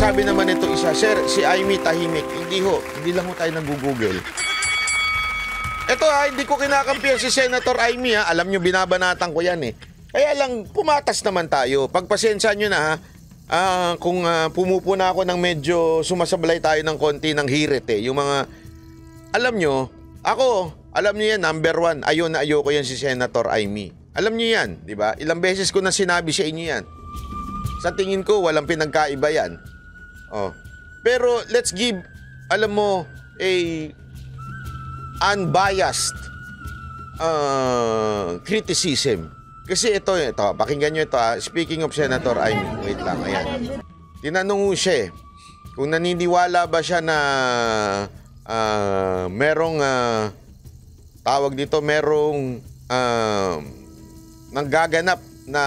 sabi naman ito isa, Sir, si Amy tahimik. Hindi ho, hindi lang ho tayo nag-google. Ito hindi ko kinakampiyan si Senator Amy ha. Alam nyo, binabanatan ko yan eh. Kaya lang, pumatas naman tayo. Pagpasensya nyo na ha. Kung pumupo na ako ng medyo sumasablay tayo ng konti ng hirit eh. Yung mga, alam nyo, ako, alam nyo yan, number 1, ayaw na ayaw ko yan si Senator Amy. Alam nyo yan, di ba? Ilang beses ko na sinabi sa inyo yan. Sa tingin ko, walang pinagkaiba yan. Oh. Pero let's give, alam mo, a unbiased criticism. Kasi ito, pakinggan nyo ito Speaking of Senator Amy, wait lang, ayan. Tinanong siya kung naniniwala ba siya na merong tawag dito, merong nanggaganap na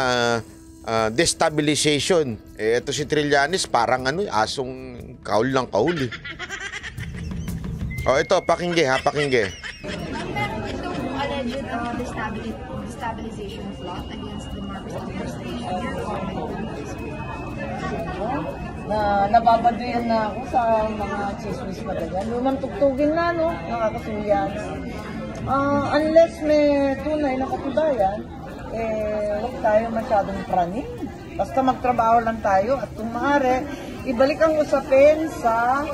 destabilization. Ito si Trillanes, parang asong kaul lang kaul eh. Ito, pakingge ha, pakingge. Alleged destabilization plot against the Marcos administration. Nababaduyan na ako sa mga chismis pa ganyan. Lumang tugtugin na, no? Nakakasuyan. Unless may tunay na katubayan, huwag tayo masyadong praning. Basta magtrabaho lang tayo at kung maaari, ibalik ang usapin sa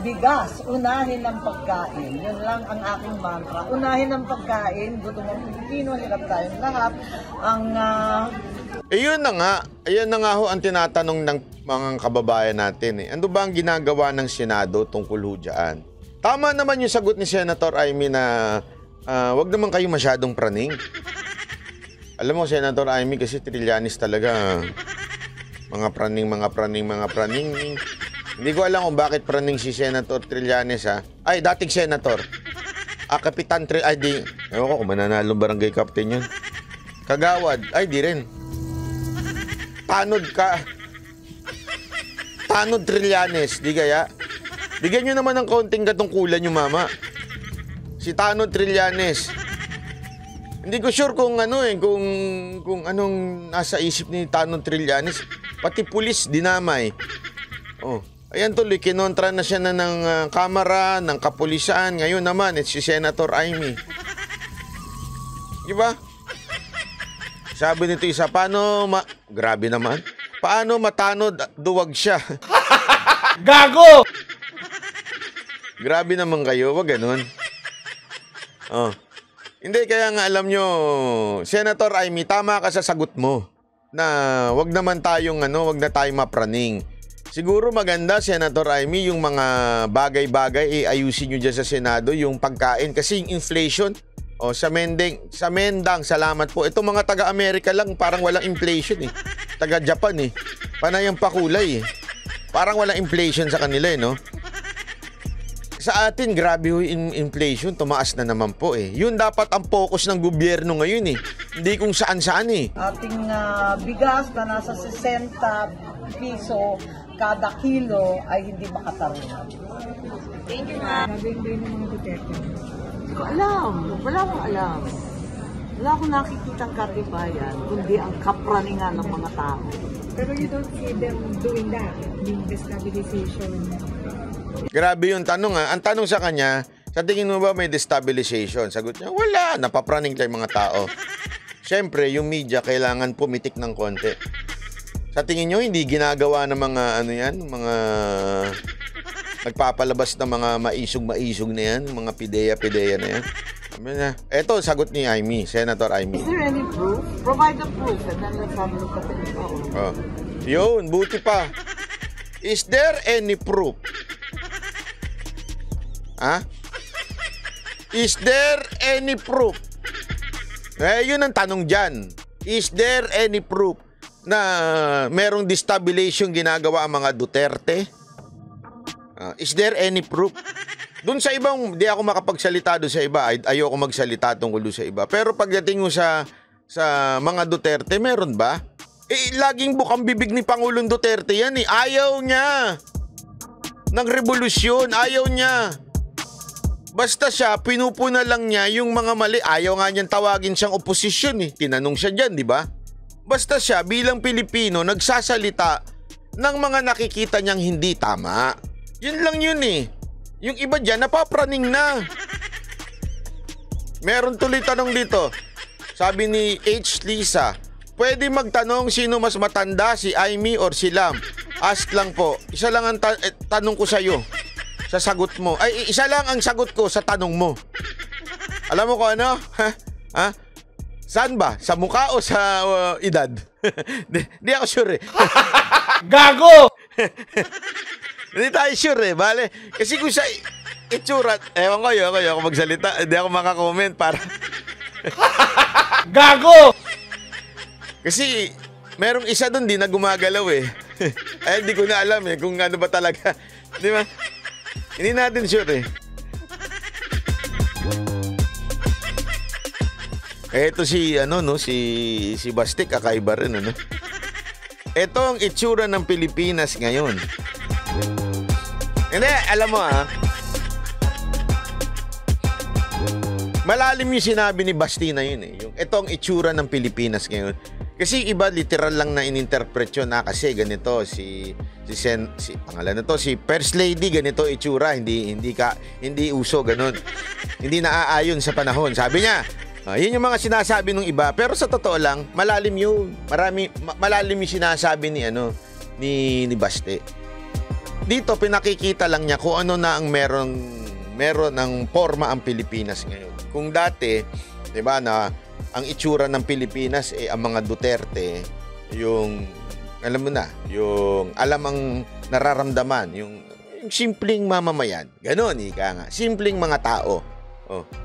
bigas. Unahin ang pagkain. Yun lang ang aking mantra. Unahin ang pagkain. Gutom ang Pilipino, hirap tayong lahat. Yun na nga. Ayan na nga ho ang tinatanong ng mga kababayan natin eh. Ano ba ang ginagawa ng Senado tungkol ho dyan? Tama naman yung sagot ni Senator Amy na wag naman kayo masyadong praning. Alam mo, Senator Amy, kasi Trillanes talaga. Mga praning. Hindi ko alam kung bakit praning si Senator Trillanes ha. Ay, dating Senator. Kapitan Trillanes. Ay, di. Ewan ko kung mananalo barangay captain yun. Kagawad. Ay, di rin. Tanod Trillanes. Di kaya? Bigyan nyo naman ng konting katungkulan yung mama. Si Tanod Trillanes. Hindi ko sure kung kung anong nasa isip ni Tanod Trillanes. Pati pulis dinamay. Ayan tuloy, kinontra na siya na ng kamera, ng kapulisan. Ngayon naman, si Senator Amy. Diba? Sabi nito isa, grabe naman. Paano matanod at duwag siya? Gago! Grabe naman kayo, wag ganun. Hindi, kaya nga alam nyo, Senator Amy, tama ka sa sagot mo. Na wag naman tayong wag na tayong mapraning. Siguro maganda, Senator Amy, yung mga bagay-bagay ayusin nyo dyan sa Senado, yung pagkain. Kasi yung inflation, sa Mendang, salamat po. Itong mga taga-Amerika lang, parang walang inflation eh. Taga-Japan eh. Panay ang pakulay eh. Parang walang inflation sa kanila eh, no? Sa atin, grabe yung inflation, tumaas na naman po eh. Yun dapat ang focus ng gobyerno ngayon eh. Hindi kung saan-saan eh. Ating bigas na nasa 60 piso kada kilo ay hindi makatarungan. Thank you, ma'am. Hindi ko alam. Wala akong alam. Wala akong nakikitang katibayan, kundi ang kapraningan ng mga tao. Pero you don't see them doing that, yung destabilization. Grabe yung tanong Ang tanong sa kanya, sa tingin mo ba may destabilization? Sagot niya, wala. Napapraning tayo mga tao. Siyempre, yung media kailangan pumitik ng konti. Sa tingin nyo, hindi ginagawa ng mga mga nagpapalabas ng mga maisog na yan, mga pideya na yan. Eto, sagot ni Amy, Senator Amy. Is there any proof? Provide the proof and then let's have a look at it. Yun, buti pa. Is there any proof? Is there any proof? Yun ang tanong dyan. Is there any proof na merong destabilization ginagawa ang mga Duterte? Is there any proof? Doon sa ibang, di ako makapagsalita doon sa iba. Ayoko magsalita tungkol doon sa iba. Pero pagdating mo sa mga Duterte, meron ba? Laging bukang bibig ni Pangulong Duterte yan eh. Ayaw niya ng revolusyon. Ayaw niya. Basta siya, pinupuna lang niya yung mga mali. Ayaw nga niyang tawagin siyang oposisyon eh. Tinanong siya dyan, di ba? Basta siya, bilang Pilipino, nagsasalita ng mga nakikita niyang hindi tama. Yun lang yun eh. Yung iba dyan, napapraning na. Meron tuloy tanong dito. Sabi ni H. Lisa, pwede magtanong sino mas matanda, si Aimee or si Lam? Ask lang po. Isa lang ang tanong ko sa'yo. Sa sagot mo. Ay, isa lang ang sagot ko sa tanong mo. Alam mo kung ano? Ha? Saan ba? Sa mukha o sa edad? Di ako sure eh. Gago! Hindi tayo sure eh. Bale, kasi kung sa itsura, ewan ko yun, ako magsalita. Hindi ako makakomment para... Gago! Kasi merong isa doon di na gumagalaw eh. Ay, hindi ko na alam eh kung ano ba talaga. Di ba? Hindi natin sure eh. Ito si si Bastik, kakaiba rin ano. Ito ang itsura ng Pilipinas ngayon. Hindi, alam mo malalim yung sinabi ni Basti na yun eh. Yung ito ang itsura ng Pilipinas ngayon. Kasi iba literal lang na ininterpret yun kasi ganito si pangalan na to, si First Lady, ganito itsura, hindi uso ganun. Hindi naaayon sa panahon. Sabi niya, yun yung mga sinasabi ng iba, pero sa totoo lang, malalim yun. Malalim yung sinasabi ni Basti. Dito pinakikita lang niya kung ano na ang meron ng forma ang Pilipinas ngayon. Kung dati, 'di ba, na ang itsura ng Pilipinas ang mga Duterte, yung alam mo na, yung alam ang nararamdaman, yung simpleng mamamayan. Ganon, ika nga. Simpleng mga tao.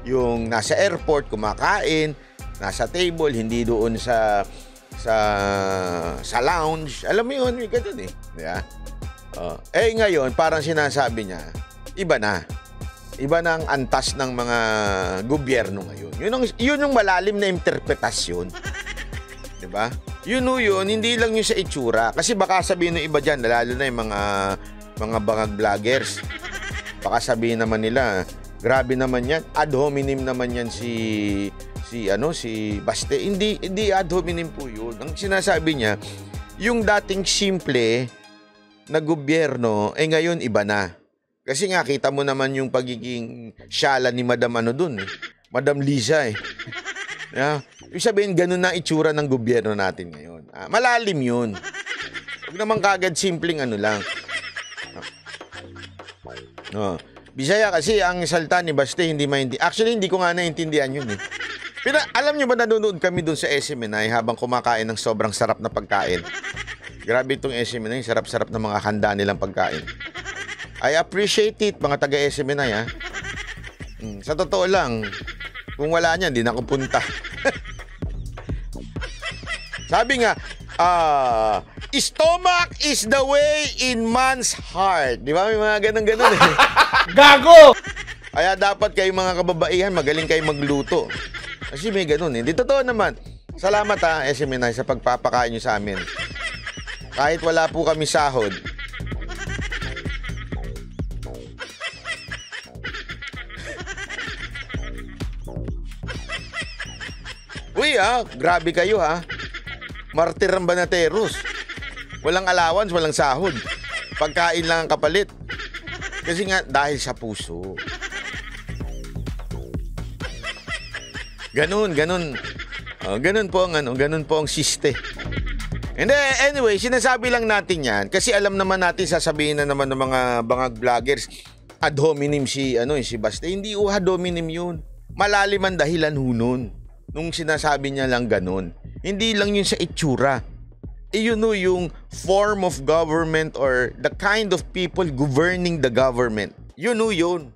Yung nasa airport, kumakain, nasa table, hindi doon sa lounge. Alam mo yun, ganun eh. Yeah? Ngayon, parang sinasabi niya, iba na. Iba na ang antas ng mga gobyerno ngayon. Yun yung malalim na interpretasyon. Diba? Yun, hindi lang yung sa itsura. Kasi baka sabihin ng iba dyan, lalo na yung mga bangag vloggers. Baka sabihin naman nila, grabe naman yan. Ad hominem naman yan si Baste. Hindi ad hominem po yun. Ang sinasabi niya, yung dating simple na gobyerno, ngayon iba na. Kasi nga, kita mo naman yung pagiging syala ni Madam dun eh. Madam Lisa eh. Yeah. Ibig sabihin, ganun na itsura ng gobyerno natin ngayon. Malalim yun. Huwag naman kagad simpleng lang. Bisaya kasi ang salta ni Baste hindi maintindihan. Actually, hindi ko nga naintindihan yun eh. Alam nyo ba, nanonood kami dun sa SMNI habang kumakain ng sobrang sarap na pagkain. Grabe itong SMNI, sarap-sarap na mga handa nilang pagkain. I appreciate it, mga taga-SMNI sa totoo lang, kung wala niyan, di na ako punta. Sabi nga, stomach is the way in man's heart. Di ba? May mga ganun-ganun eh. Gago! Kaya dapat kayo mga kababaihan, magaling kayo magluto. Kasi may ganun eh. Di totoo naman. Salamat SMNI sa pagpapakain nyo sa amin. Kahit wala po kami sahod. Uy grabe kayo Martir ang banateros. Walang allowance, walang sahod. Pagkain lang ang kapalit. Kasi nga dahil sa puso. Ganun. Ganun po ang siste. And anyway, sinasabi lang natin yan kasi alam naman natin, sasabihin na naman ng mga bangag vloggers, ad hominem si Basta. Hindi ad hominem yun. Malalim ang dahilan nun. Nung sinasabi niya lang ganun. Hindi lang yun sa itsura. Yung form of government or the kind of people governing the government. Yun.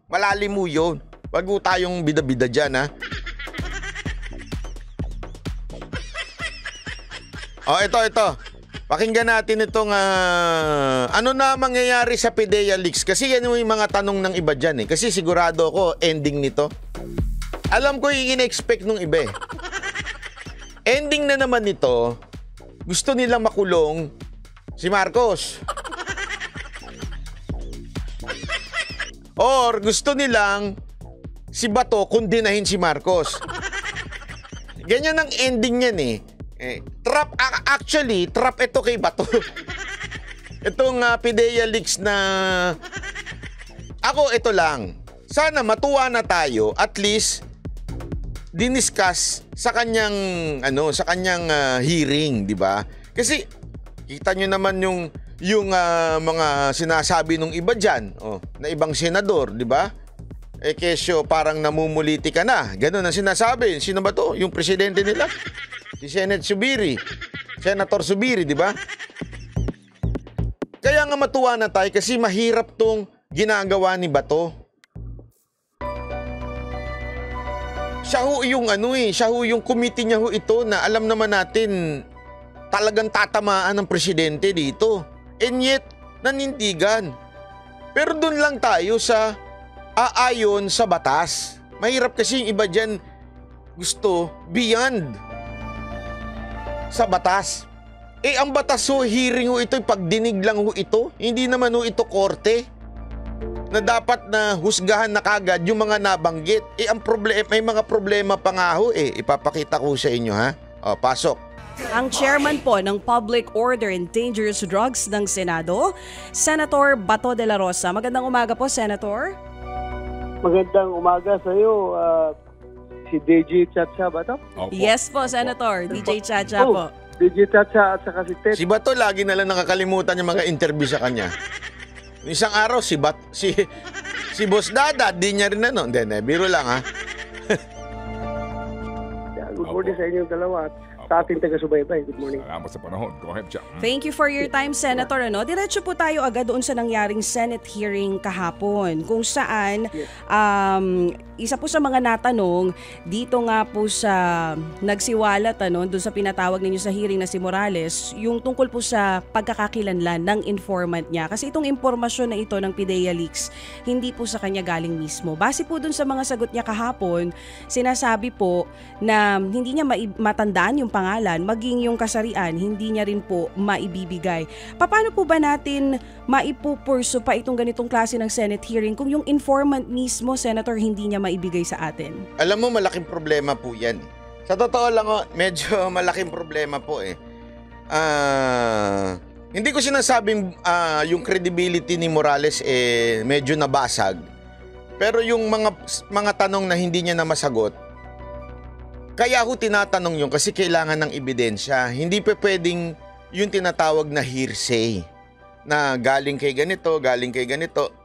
Malalim mo yun. Wag mo tayong bida-bida dyan ito. Pakinggan natin itong ano na mangyayari sa PDEA Leaks. Kasi yan yung mga tanong ng iba dyan eh. Kasi sigurado ako ending nito. Alam ko yung in-expect nung iba eh. Ending na naman nito, gusto nilang makulong si Marcos. Or gusto nilang si Bato kundinahin si Marcos. Ganyan ang ending niyan eh. Trap ito kay Bato. Itong PIDEA leaks na... Ako, ito lang. Sana matuwa na tayo, at least diniscuss sa kanyang hearing, di ba? Kasi kita nyo naman yung mga sinasabi ng iba diyan, na ibang senador, di ba? Kesyo parang namumuliti ka na. Ganun ang sinasabi. Sino ba to? Yung presidente nila? Si Senator Zubiri, di ba? Kaya nga matuwa na tayo kasi mahirap tong ginagawa ni Bato. Siya ho yung committee niya ho ito na alam naman natin talagang tatamaan ng presidente dito. And yet, nanindigan. Pero doon lang tayo sa aayon sa batas. Mahirap kasi yung iba dyan gusto beyond sa batas. Ang batas ho, hearing ho ito, pagdinig lang ho ito. Hindi naman ho ito korte na dapat na husgahan na kagad yung mga nabanggit. Ang problema, may mga problema pa nga ho Ipapakita ko sa inyo ha. Pasok. Ang chairman po ng Public Order and Dangerous Drugs ng Senado, Senator Bato de la Rosa. Magandang umaga po, Senator. Magandang umaga sa iyo, si DJ Chacha ba to? Yes po, Senator. DJ Chacha po. DJ Chacha at saka si Ted. Si Bato lagi na lang nakakalimutan yung mga interview sa kanya. Isang araw si Boss Dada, di niya rin Hindi, biro lang ha. Good morning sa inyong dalawa at sa ating taga-subaybay. Good morning. Salamat sa panahon. Go ahead, Jack. Thank you for your time, Senator. Diretso po tayo agad doon sa nangyaring Senate hearing kahapon kung saan isa po sa mga natanong dito nga po sa nagsiwalat doon sa pinatawag ninyo sa hearing na si Morales, yung tungkol po sa pagkakakilanlan ng informant niya. Kasi itong impormasyon na ito ng PIDEA leaks, hindi po sa kanya galing mismo. Base po doon sa mga sagot niya kahapon, sinasabi po na hindi niya matandaan yung pangalan, maging yung kasarian, hindi niya rin po maibibigay. Paano po ba natin maipupurso pa itong ganitong klase ng Senate hearing kung yung informant mismo, Senator, hindi niya maibigay sa atin? Alam mo, malaking problema po yan. Sa totoo lang, medyo malaking problema po Hindi ko sinasabing yung credibility ni Morales medyo nabasag. Pero yung mga tanong na hindi niya na masagot, kaya ako tinatanong yun kasi kailangan ng ebidensya. Hindi pa pwedeng yung tinatawag na hearsay na galing kay ganito.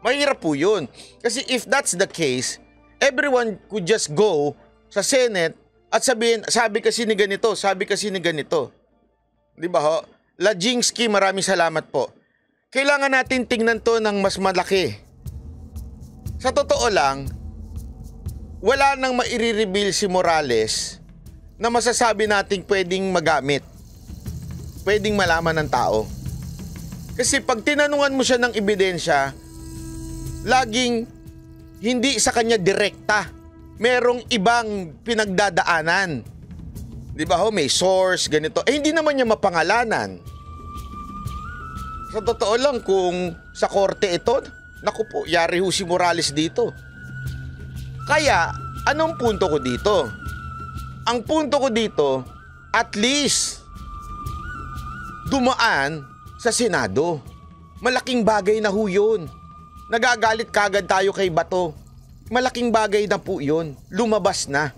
Mahirap po yun. Kasi if that's the case, everyone could just go sa Senate at sabihin, sabi kasi ni ganito. Di ba ho? Lajinsky, maraming salamat po. Kailangan natin tingnan to ng mas malaki. Sa totoo lang, wala nang maire-reveal si Morales na masasabi nating pwedeng magamit. Pwedeng malaman ng tao. Kasi pag tinanungan mo siya ng ebidensya, laging hindi sa kanya direkta. Merong ibang pinagdadaanan. Di ba ho, may source, ganito. Hindi naman niya mapangalanan. Sa totoo lang, kung sa korte ito, naku po, yari ho si Morales dito. Kaya, anong punto ko dito? Ang punto ko dito, at least, dumaan sa Senado. Malaking bagay na ho yun. Nagagalit kagad tayo kay Bato. Malaking bagay na po yun. Lumabas na.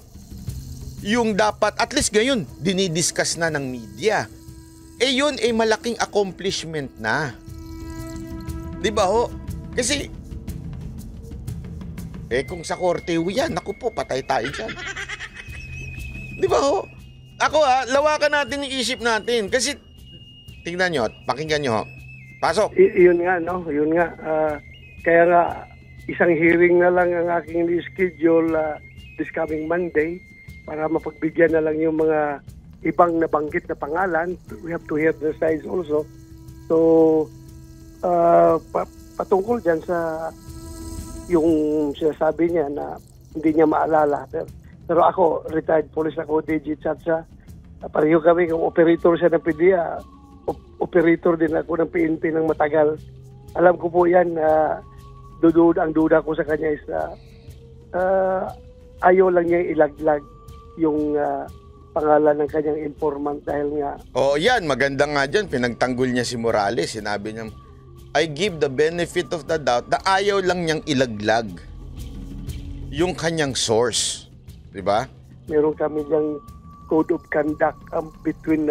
Yung dapat, at least ngayon, dinidiscuss na ng media. Yun ay malaking accomplishment na. Di ba ho? Kasi, kung sa korte yan, naku po, patay tayo dyan. Di ba ho? Ako lawakan natin yung isip natin. Kasi, tingnan nyo, pakinggan nyo ho. Pasok. Yun nga, no? Yun nga. Kaya nga, isang hearing na lang ang aking schedule this coming Monday para mapagbigyan na lang yung mga ibang nabanggit na pangalan. We have to hear their sides also. So, patungkol dyan sa yung sinasabi niya na hindi niya maalala. Pero ako, retired police ako, DJ Chacha. Pareho kami, kung operator siya ng PIDEA, operator din ako ng PNP ng matagal. Alam ko po yan, ang duda ko sa kanya is ayaw lang niya ilaglag yung pangalan ng kanyang informant dahil nga... Yan, maganda nga dyan. Pinagtanggol niya si Morales. Sinabi niya, I give the benefit of the doubt na ayaw lang niyang ilaglag yung kanyang source. Diba? Meron kami yung code of conduct between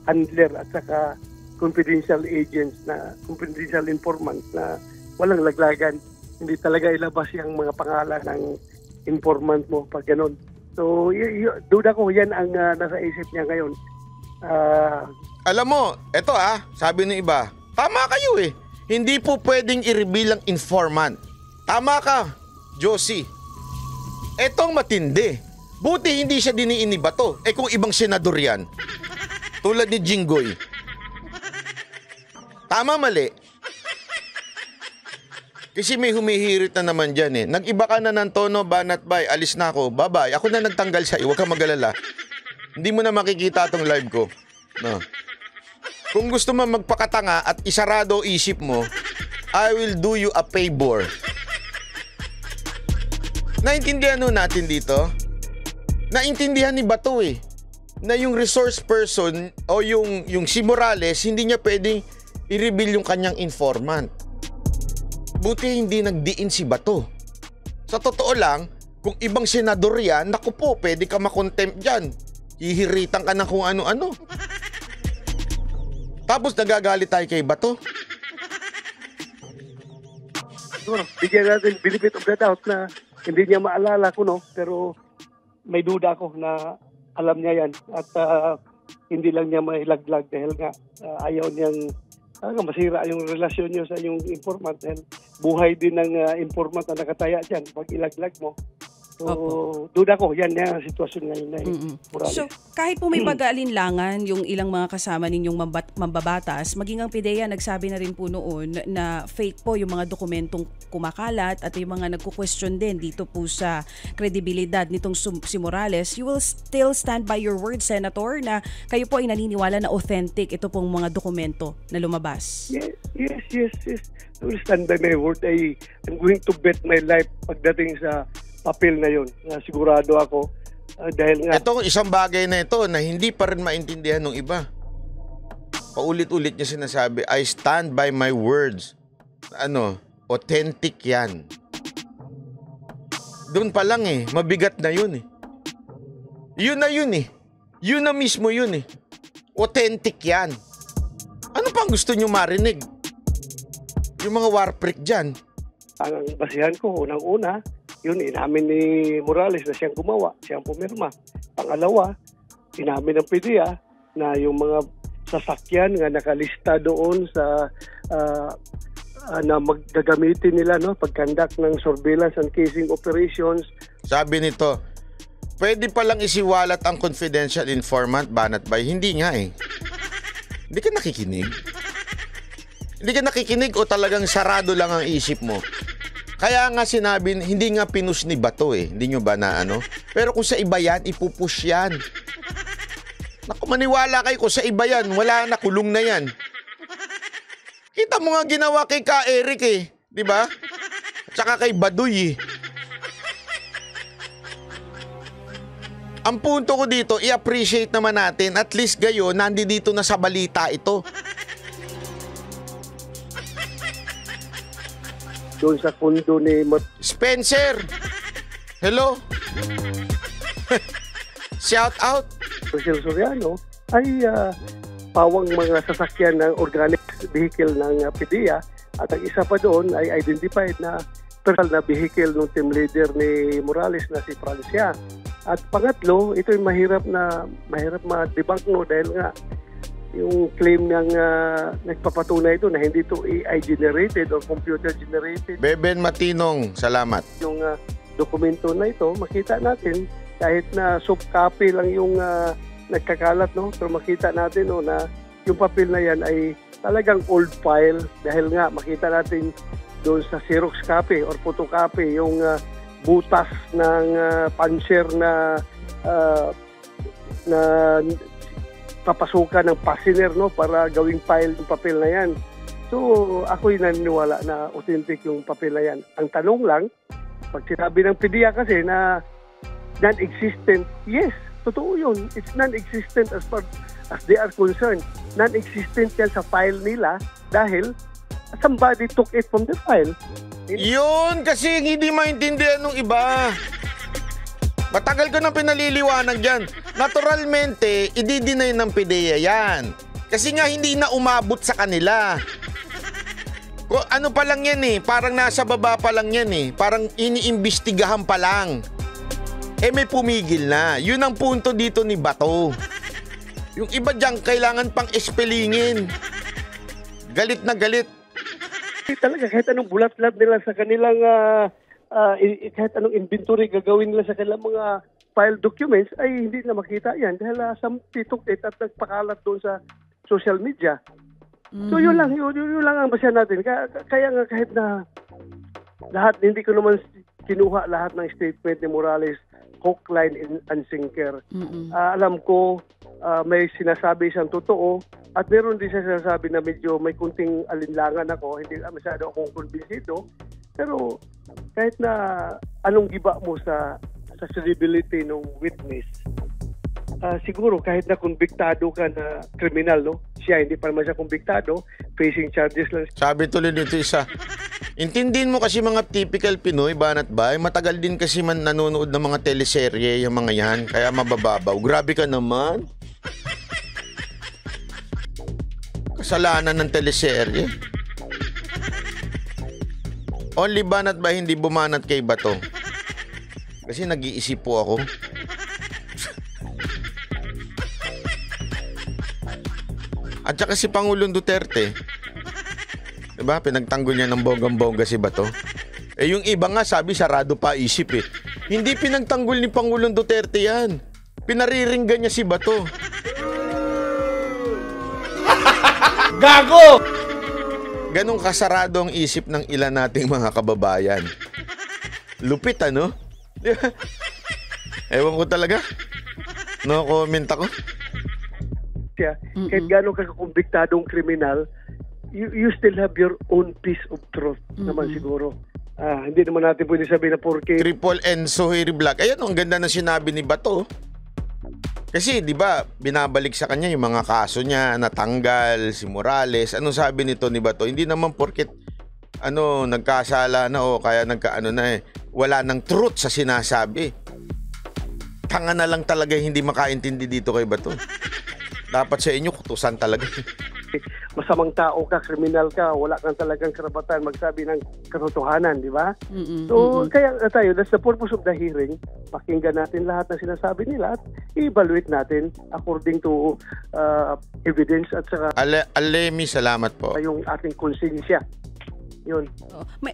handler at saka confidential agents na confidential informants na walang laglagan. Hindi talaga ilabas yung mga pangalan ng informant mo pag ganun. So, duda ko yan ang nasa isip niya ngayon. Alam mo, eto sabi ng iba, tama kayo eh. Hindi po pwedeng i-reveal ang informant. Tama ka, Josie. Etong matindi. Buti hindi siya diniin ni Bato. Kung ibang senador yan, tulad ni Jinggoy. Tama, mali. Kasi may humihirit na naman dyan eh. Nag-iba ka na ng tono, Banat Bay. Alis na ako. Bye-bye. Ako na nagtanggal sa'yo. Huwag kang mag-alala. Hindi mo na makikita tong live ko. No. Kung gusto mo magpakatanga at isarado isip mo, I will do you a favor. Naintindihan natin dito? Naintindihan ni Bato eh, na yung resource person o yung si Morales, hindi niya pwedeng i-reveal yung kanyang informant. Buti hindi nagdiin si Bato. Sa totoo lang, kung ibang senador yan, naku po, pwede ka makontempt dyan. Hihiritan ka na kung ano-ano. Tapos nagagalit tayo kay Bato. Siguro, bigyan natin benefit of the doubt na hindi niya maalala ko, no? Pero may duda ako na alam niya yan. At hindi lang niya mailaglag dahil nga ayaw niyang masira yung relasyon niyo sa yung informant. Dahil buhay din ng informant na nakataya dyan pag ilaglag mo. So, duda ko, yan ang sitwasyon ngayon na Morales. So, kahit po may pag-aalinlangan yung ilang mga kasama ninyong mambabatas, maging ang PIDEA nagsabi na rin po noon na fake po yung mga dokumentong kumakalat at yung mga nagko-question din dito po sa kredibilidad nitong si Morales. You will still stand by your word, Senator, na kayo po ay naniniwala na authentic ito pong mga dokumento na lumabas? Yes. I will stand by my word. I'm going to bet my life pagdating sa papel na yun. Sigurado ako dahil nga... Itong isang bagay na ito na hindi pa rin maintindihan ng iba. Paulit-ulit niya sinasabi, I stand by my words. Authentic yan. Doon pa lang mabigat na yun Yun na yun Yun na mismo yun Authentic yan. Ano pang gusto nyo marinig? Yung mga warprick dyan. Ang basihan ko, unang-una, yun, inamin ni Morales na siyang gumawa, siyang pumirma. Pangalawa, inamin ng PIDEA na yung mga sasakyan nga nakalista doon sa na maggagamitin nila pag-conduct ng surveillance and casing operations. Sabi nito, pwede palang isiwalat ang confidential informant, Banat Bay. Hindi nga Hindi ka nakikinig? Hindi ka nakikinig o talagang sarado lang ang isip mo? Kaya nga sinabi, hindi nga pinush ni Bato Hindi nyo ba na Pero kung sa iba yan, ipupush yan. Naku, maniwala kayo kung sa iba yan, wala na, kulong na yan. Kita mo nga ginawa kay Ka Eric di ba? Tsaka kay Baduy Ang punto ko dito, i-appreciate naman natin, at least gayon, nandito na sa balita ito. Doon sa kundo ni Spencer! Hello? Shout out! Marcel Soriano ay pawang mga sasakyan ng organic vehicle ng PIDEA at ang isa pa doon ay identified na personal na vehicle ng team leader ni Morales na si Francia. At pangatlo, ito ay mahirap ma-debunk dahil nga yung claim ng nagpapatunay ito na hindi ito AI generated or computer generated. Beben Matinong, salamat. Yung dokumento na ito, makita natin kahit na soft copy lang yung nagkakalat, pero makita natin na yung papel na yan ay talagang old file dahil nga makita natin doon sa Xerox copy or photocopy yung butas ng puncher na papasukan ng passenger para gawing file yung papel na yan. So ako'y naniniwala na authentic yung papel na yan. Ang tanong lang, pag sinabi ng PIDEA kasi na non-existent, yes, totoo yun. It's non-existent as far as they are concerned. Non-existent yan sa file nila dahil somebody took it from the file. Yun, kasi hindi maintindihan ng iba. Matagal ko nang pinaliliwanag yan. Naturalmente, ididinay ng PIDEA yan. Kasi nga hindi na umabot sa kanila. Ano pa lang yan eh, parang nasa baba pa lang yan eh. Parang iniimbestigahan pa lang. May pumigil na. Yun ang punto dito ni Bato. Yung iba dyan, kailangan pang espelingin. Galit na galit. Talaga, kahit anong bulat-lat nila sa kanilang, kahit anong inventory gagawin nila sa kanilang mga file documents, ay hindi na makita yan dahil somebody took it at nagpakalat doon sa social media. So yun lang ang basihan natin. Kaya nga kahit na lahat, hindi ko naman kinuha lahat ng statement ni Morales, hook, line, and sinker. Alam ko may sinasabi siyang totoo at meron din siya sinasabi na medyo may kunting alinlangan ako, hindi masyado akong kumbinsido. Pero kahit na anong giba mo sa credibility ng witness, siguro kahit na kumbiktado ka na kriminal, no? Siya, hindi pa naman siya kumbiktado, facing charges lang. Sabi tuloy dito isa, intindihin mo kasi mga typical Pinoy, banat ba? Matagal din kasi nanonood ng mga teleserye, yung mga yan, kaya mabababaw. Grabe ka naman. Kasalanan ng teleserye. Only banat ba hindi bumanat kay Bato? Kasi nag-iisip po ako. At saka si Pangulong Duterte, diba? Pinagtanggol niya ng bonggang-bongga si Bato. Yung iba nga sabi sarado pa isip eh. Hindi pinagtanggol ni Pangulong Duterte yan. Pinariringgan niya si Bato. Gago! Ganong kasarado ang isip ng ilan nating mga kababayan. Lupit ano? Ewan ko talaga. No comment ako. Siya, kahit gano'ng kakumbiktadong kriminal, you still have your own piece of truth naman siguro. Hindi naman natin pwede sabihin na porke Triple N Sohiri Black. Ayan, ang ganda na sinabi ni Bato. Kasi, di ba, binabalik sa kanya yung mga kaso niya, natanggal, si Morales. Anong sabi nito ni Bato? Hindi naman porket, nagkasala na o kaya wala ng truth sa sinasabi. Tanga na lang talaga hindi makaintindi dito kay Bato. Dapat sa inyo, kutusan talaga. masamang tao ka, kriminal ka, wala kang talagang karapatan magsabi ng katotohanan, di ba? So, kaya tayo, that's the purpose of the hearing. Pakinggan natin lahat ng sinasabi nila at i-evaluate natin according to evidence at saka Alemi, salamat po. yung ating konsensya. Yun.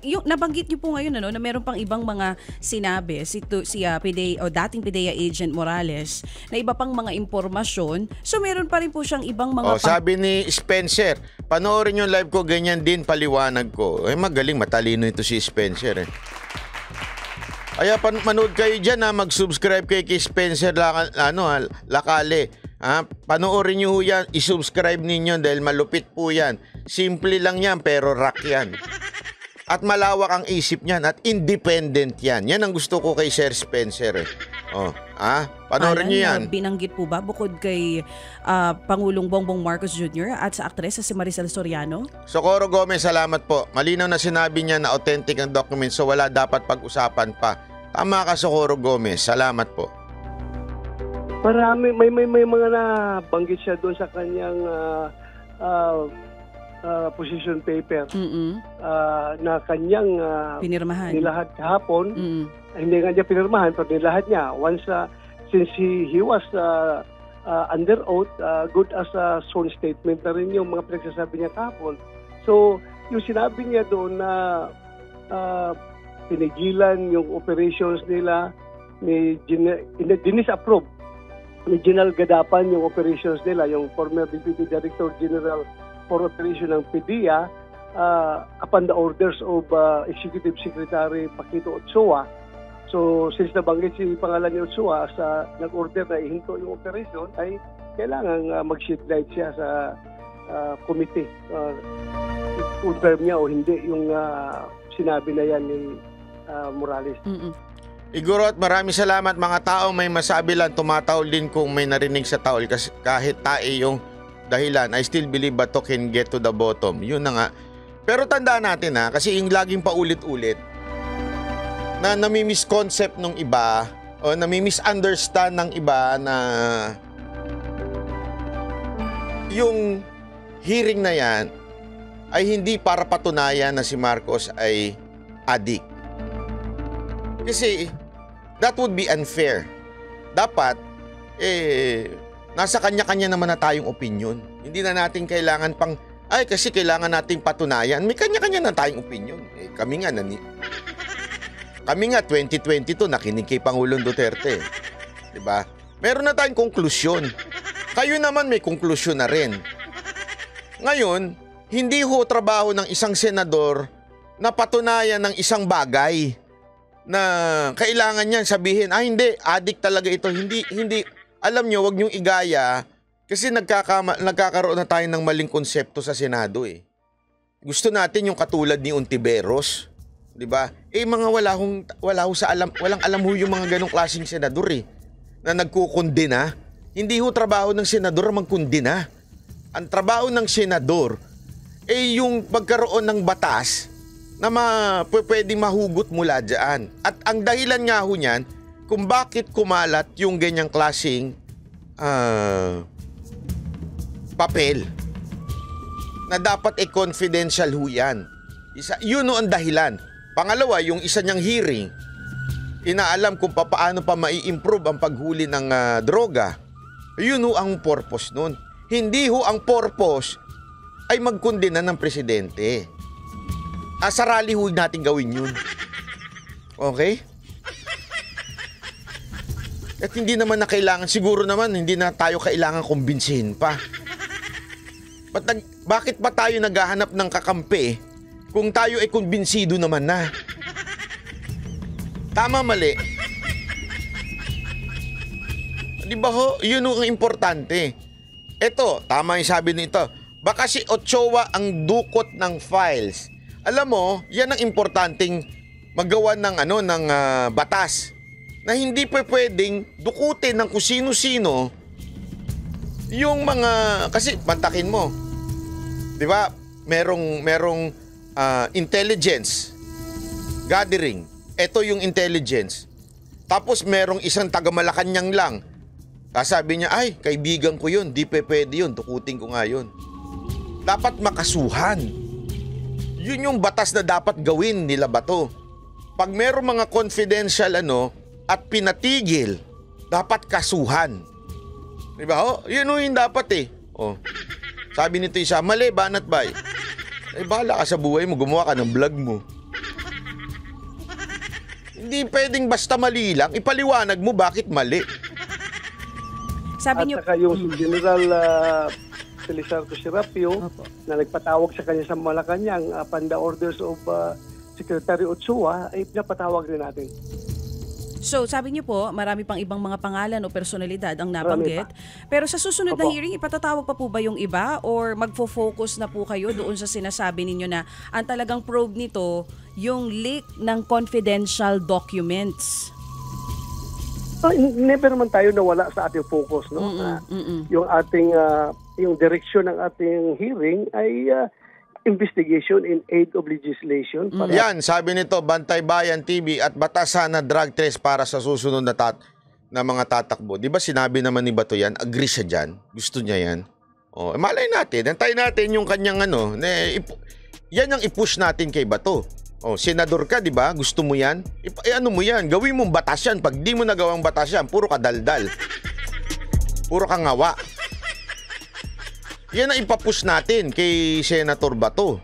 Yung nabanggit niyo po ngayon na meron pang ibang mga sinabi si PIDEA o dating PIDEA agent Morales na iba pang mga impormasyon. So meron pa rin po siyang ibang mga sabi ni Spencer, panoorin yung live ko, ganyan din paliwanag ko. Magaling, matalino ito si Spencer. Kaya manood kayo dyan, mag-subscribe kayo kay Spencer Lakale. Panoorin nyo yan, isubscribe ninyo dahil malupit po yan. Simple lang yan pero rock yan. At malawak ang isip niyan at independent yan. Yan ang gusto ko kay Sir Spencer. Panoorin nyo yan. Binanggit po ba bukod kay Pangulong Bongbong Marcos Jr. at sa aktres si Maricel Soriano? Socorro Gomez, salamat po. Malinaw na sinabi niya na authentic ang document so wala dapat pag-usapan pa. Tama ka, Socorro Gomez. Salamat po. Marami, may mga nabanggit siya doon sa kanyang position paper na kanyang pinirmahan. Nilahad kahapon. Hindi nga niya pinirmahan pero nilahad niya. Once, since he was under oath, good as a sworn statement na rin yung mga pinagsasabi niya kahapon. So, yung sinabi niya doon na pinigilan yung operations nila ni dinis-approve ni General Gadapan yung operations nila, yung former Deputy Director General for Operation ng PIDEA upon the orders of Executive Secretary Paquito Ochoa. So, since nabanggit si pangalan ni Ochoa sa nag-order na ihinto yung operation, ay kailangan mag-shed light siya sa committee. Confirm niya o hindi yung sinabi na yan ni Morales. Iguro at maraming salamat mga tao. May masabi lang, tumataol din kung may narinig sa taol kasi kahit tae yung dahilan. I still believe Bato can get to the bottom. Yun na nga. Pero tandaan natin kasi yung laging paulit-ulit na nami-misconcept ng iba o nami-misunderstand ng iba na yung hearing na yan ay hindi para patunayan na si Marcos ay adik. Kasi that would be unfair. Dapat, nasa kanya-kanya naman na tayong opinion. Hindi na natin kailangan kasi kailangan nating patunayan. May kanya-kanya na tayong opinion. Kami nga, 2022, nakinig kay Pangulong Duterte. Diba? Meron na tayong konklusyon. Kayo naman may konklusyon na rin. Ngayon, hindi ho trabaho ng isang senador na patunayan ng isang bagay na kailangan niyan sabihin, hindi, adik talaga ito. Hindi. Alam nyo, wag niyong igaya kasi nagkakaroon na tayo ng maling konsepto sa Senado Gusto natin yung katulad ni Ontiveros, 'di ba? Mga walang alam ho yung mga ganong klaseng senador na nagkukondena. Hindi ho trabaho ng senador magkondena. Ang trabaho ng senador yung pagkaroon ng batas na pwedeng mahugot mula dyan. At ang dahilan nga ho niyan kung bakit kumalat yung ganyang klaseng papel na dapat confidential ho yan. Yun ho ang dahilan. Pangalawa, yung isa niyang hearing, inaalam kung paano pa mai-improve ang paghuli ng droga. Yun ho ang purpose nun. Hindi ho ang purpose ay magkondena ng presidente. Sa rally ho natin gawin yun. Okay? At hindi naman na kailangan, siguro naman hindi na tayo kailangan kumbinsihin pa. Bakit pa tayo naghahanap ng kakampi kung tayo ay kumbinsido naman na? Tama, mali. Di ba ho? Yun ang importante. Eto, tama yung sabi nito. Baka si Ochoa ang dukot ng files. Alam mo, yan ang importanteng magawa ng batas. Na hindi pwedeng dukutin ng kung sino-sino yung mga, kasi pantakin mo. 'Di ba? Merong intelligence gathering. Ito yung intelligence. Tapos merong isang taga Malacanang lang. Sabi niya, ay, kaibigan ko yun, di pwede yun, dukutin ko nga yun. Dapat makasuhan. Yun yung batas na dapat gawin nila Bato. Pag merong mga confidential at pinatigil, dapat kasuhan. Diba? Yun yung dapat Sabi nito isa, mali, banat bay. Bahala ka sa buhay mo, gumawa ka ng vlog mo. Hindi pwedeng basta mali lang, ipaliwanag mo bakit mali. Sabi niyo, At saka yung si General Felizardo Serapio na nagpatawag sa kanya sa Malacanang upon the orders of Secretary Ochoa, ay pinapatawag rin natin. so sabi niyo po, marami pang ibang mga pangalan o personalidad ang nabanggit. Pero sa susunod na hearing, ipatatawag pa po ba yung iba or magfo-focus na po kayo doon sa sinasabi ninyo na ang talagang probe nito, yung leak ng confidential documents? Never naman tayo nawala sa ating focus, no? Yung ating yung direksyon ng ating hearing ay investigation in aid of legislation. Yan, sabi nito, Bantay Bayan TV at batasan na drug test para sa susunod na mga tatakbo. Di ba sinabi naman ni Bato yan? Agree siya dyan. Gusto niya yan. Malay natin. Antayin natin yung kanyang yan ang i-push natin kay Bato. Senador ka, di ba? Gusto mo yan? Ano mo yan? Gawin mong batas yan. Pag di mo nagawang batas yan, puro ka daldal. Puro ka ngawa. Yan ang ipapush natin kay Senator Bato.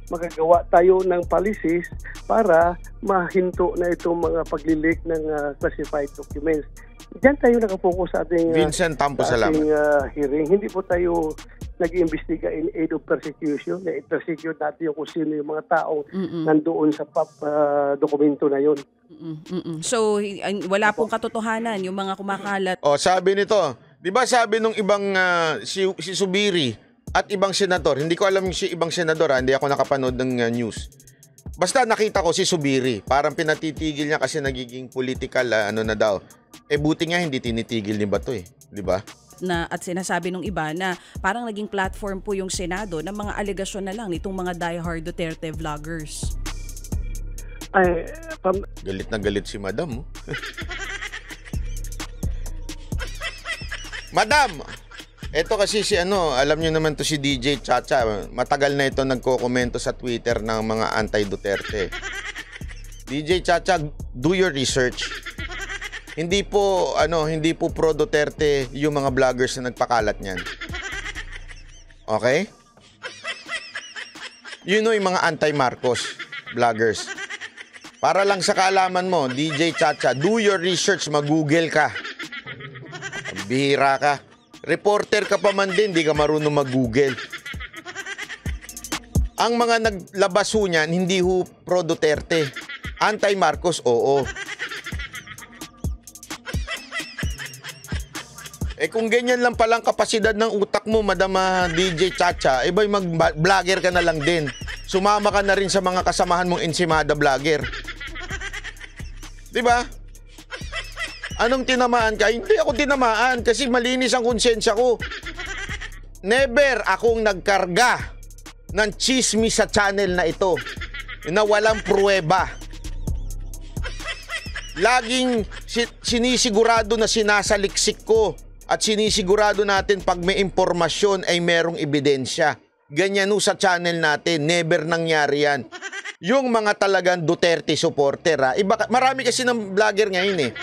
Magagawa tayo ng policies para mahinto na itong mga paglilik ng classified documents. Diyan tayo nakapokus sa ating Vincent Tampo, salamat. Hearing. Hindi po tayo nag-iimbestiga in aid of persecution. I-persecute natin yung kung sino yung mga taong nandoon sa dokumento na yun. So wala pong katotohanan yung mga kumakalat. Sabi nito, di ba sabi nung ibang si Subiri at ibang senador, hindi ko alam si ibang senador, hindi ako nakapanood ng news. Basta nakita ko si Subiri, parang pinatitigil niya kasi nagiging political na daw. Buti nga hindi tinitigil ni Bato di ba? at sinasabi ng iba na parang naging platform po yung Senado ng mga alegasyon na lang nitong mga diehard Duterte vloggers. Ay, Galit na galit si Madam. Oh. Madam! Ito kasi si alam nyo naman to si DJ Chacha. Matagal na ito nagko-komento sa Twitter ng mga anti-Duterte. DJ Chacha, do your research. Hindi po pro Duterte yung mga vloggers na nagpakalat niyan. Okay? You know yung mga anti-Marcos vloggers. Para lang sa kaalaman mo, DJ Chacha, do your research, mag-google ka. Bihira ka. Reporter ka pa man din, di ka marunong mag-google. Ang mga naglabas ho niyan, hindi ho pro Duterte. Anti-Marcos, oo. Kung ganyan lang palang kapasidad ng utak mo, Madam DJ Chacha, ba'y mag-vlogger ka na lang din. Sumama ka na rin sa mga kasamahan mong ensimada vlogger. Diba? Anong tinamaan ka? Hindi ako tinamaan kasi malinis ang konsensya ko. Never akong nagkarga ng chismis sa channel na ito na walang pruweba. Laging sinisigurado na sinasaliksik ko at sinisigurado natin pag may impormasyon ay merong ebidensya. Ganyan sa channel natin, never nangyari yan. Yung mga talagang Duterte supporter, marami kasi ng vlogger ngayon eh.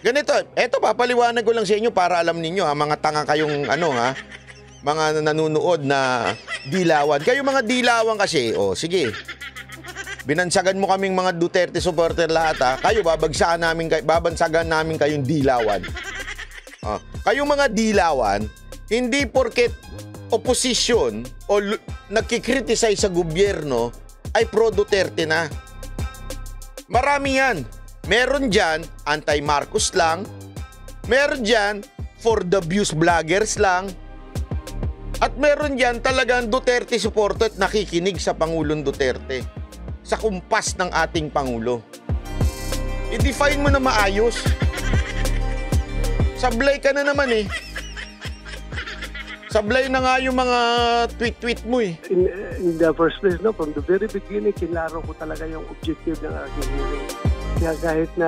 Ganito, eto papaliwanag ko lang sa inyo para alam ninyo mga tanga kayong mga nanonood na dilawan. Kayo mga dilawan kasi, sige. Binansagan mo kaming mga Duterte supporter lahat kayo babansagan namin kayong dilawan. Kayong mga dilawan, hindi porket oposisyon o nagkikriticize sa gobyerno ay pro Duterte na. Marami yan. Meron dyan, anti-Marcos lang. Meron dyan, for the views vloggers lang. At meron dyan talagang Duterte supporter at nakikinig sa Pangulong Duterte. Sa kumpas ng ating Pangulo. I-define mo na maayos. Sablay ka na naman eh. Sablay na nga yung mga tweet-tweet mo eh. In the first place, from the very beginning, kinlaro ko talaga yung objective ng aking hearing. Kaya kahit na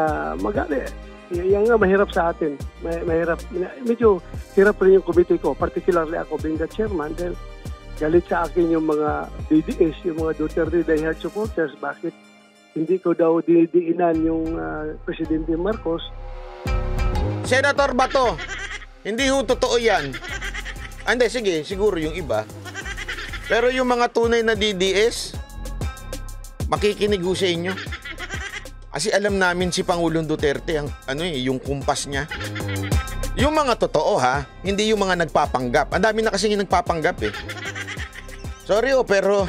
yan nga mahirap sa atin. Mahirap. Medyo hirap rin yung committee ko, particularly ako being the chairman, dahil galit sa akin yung mga DDS, yung mga Duterte diehard supporters. Bakit hindi ko daw dinidiinan yung Presidente Marcos? Senator Bato, hindi ho totoo yan. Hindi, sige, siguro yung iba. Pero yung mga tunay na DDS, makikinig ho sa inyo. Kasi alam namin si Pangulong Duterte yung kumpas niya. Yung mga totoo hindi yung mga nagpapanggap. Ang dami na kasi yung nagpapanggap eh. Sorry pero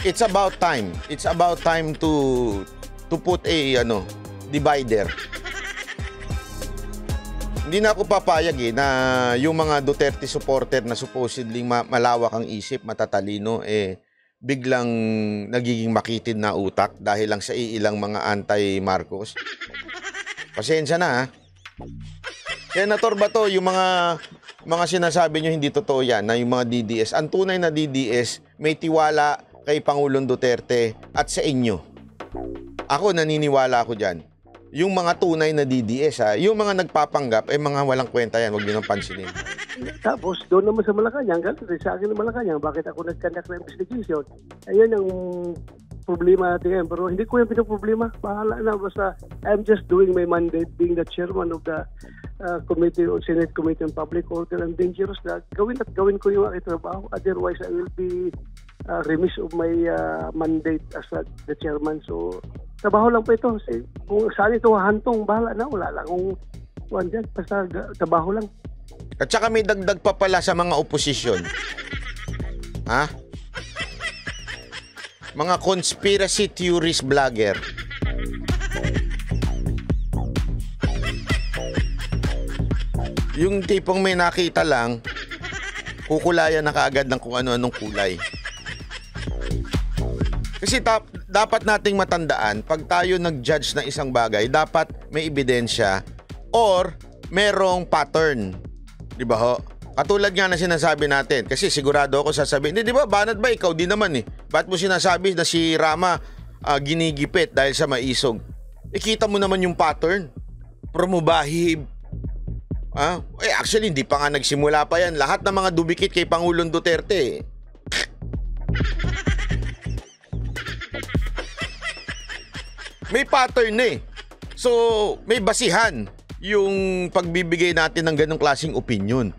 it's about time. It's about time to put a divider. Hindi na ako papayag na yung mga Duterte supporter na supposedly malawak ang isip, matatalino biglang nagiging makitid na utak dahil lang sa ilang mga anti-Marcos. Pasensya na Senator Bato, yung mga sinasabi nyo hindi totoo yan na yung mga DDS. Ang tunay na DDS may tiwala kay Pangulong Duterte at sa inyo. Ako naniniwala ako dyan. Yung mga tunay na DDS yung mga nagpapanggap mga walang kwenta yan, huwag nyo nang pansinin. Tapos doon naman sa Malacanang, galit sa akin ng Malacanang, bakit ako nag-conduct na investigation? Ayun ang problema natin ngayon. Pero hindi ko yung pinoproblema. Bahala na. Basta I'm just doing my mandate being the chairman of the committee or Senate Committee on Public Order and Dangerous Drug. Gawin ko yung aking trabaho. Otherwise, I will be remiss of my mandate as the chairman. So, trabaho lang po ito. Kung saan ito hantong, bahala na. Wala lang kung dyan. Basta trabaho lang. At saka may dagdag pa pala sa mga oposisyon. Mga conspiracy theorist vlogger. Yung tipong may nakita lang, kukulayan na kaagad ng kung ano-anong kulay. Kasi dapat nating matandaan, pag tayo nag-judge ng isang bagay, dapat may ebidensya or merong pattern. Di ba ho? Katulad nga na sinasabi natin, kasi sigurado ako sasabihin, di ba, banat ba, ikaw din naman eh. Ba't mo sinasabi na si Rama ginigipit dahil sa maisog? Kita mo naman yung pattern. Promubahib. Actually, hindi pa nga nagsimula pa yan. Lahat ng mga dubikit kay Pangulong Duterte. May pattern eh. So, may basihan yung pagbibigay natin ng ganong klaseng opinion.